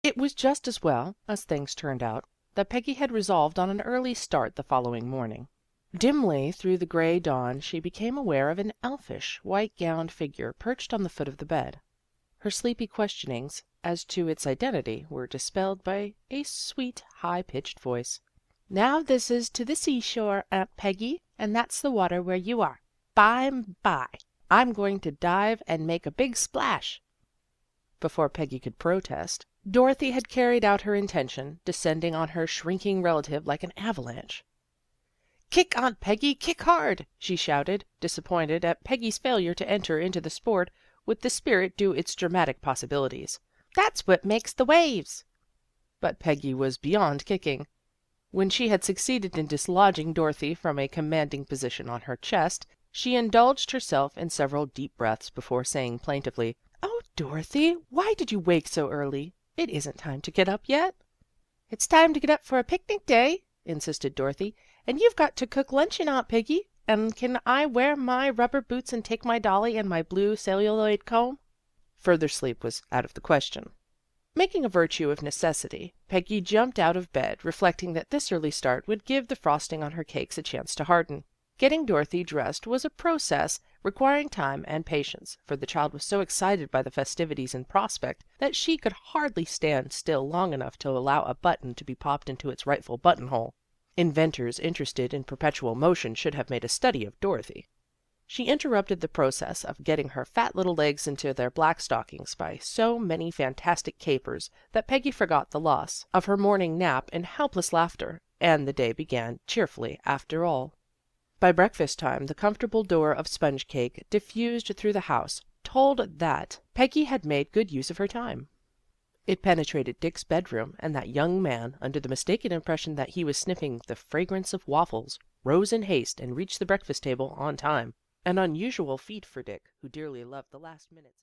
It was just as well, as things turned out, that Peggy had resolved on an early start the following morning. Dimly through the gray dawn she became aware of an elfish, white-gowned figure perched on the foot of the bed. Her sleepy questionings as to its identity were dispelled by a sweet, high-pitched voice. "Now this is to the seashore, Aunt Peggy, and that's the water where you are. By. I'm going to dive and make a big splash." Before Peggy could protest, Dorothy had carried out her intention, descending on her shrinking relative like an avalanche. "Kick, Aunt Peggy, kick hard!" she shouted, disappointed at Peggy's failure to enter into the sport with the spirit due its dramatic possibilities. "That's what makes the waves." But Peggy was beyond kicking. When she had succeeded in dislodging Dorothy from a commanding position on her chest, she indulged herself in several deep breaths before saying plaintively, "Oh, Dorothy, why did you wake so early? It isn't time to get up yet." "It's time to get up for a picnic day," insisted Dorothy, "and you've got to cook luncheon, Aunt Peggy. And can I wear my rubber boots and take my dolly and my blue celluloid comb?" Further sleep was out of the question. Making a virtue of necessity, Peggy jumped out of bed, reflecting that this early start would give the frosting on her cakes a chance to harden. Getting Dorothy dressed was a process requiring time and patience, for the child was so excited by the festivities in prospect that she could hardly stand still long enough to allow a button to be popped into its rightful buttonhole. Inventors interested in perpetual motion should have made a study of Dorothy. She interrupted the process of getting her fat little legs into their black stockings by so many fantastic capers that Peggy forgot the loss of her morning nap in helpless laughter, and the day began cheerfully after all. By breakfast time the comfortable odor of sponge cake diffused through the house told that Peggy had made good use of her time. It penetrated Dick's bedroom, and that young man, under the mistaken impression that he was sniffing the fragrance of waffles, rose in haste and reached the breakfast table on time, an unusual feat for Dick, who dearly loved the last minutes.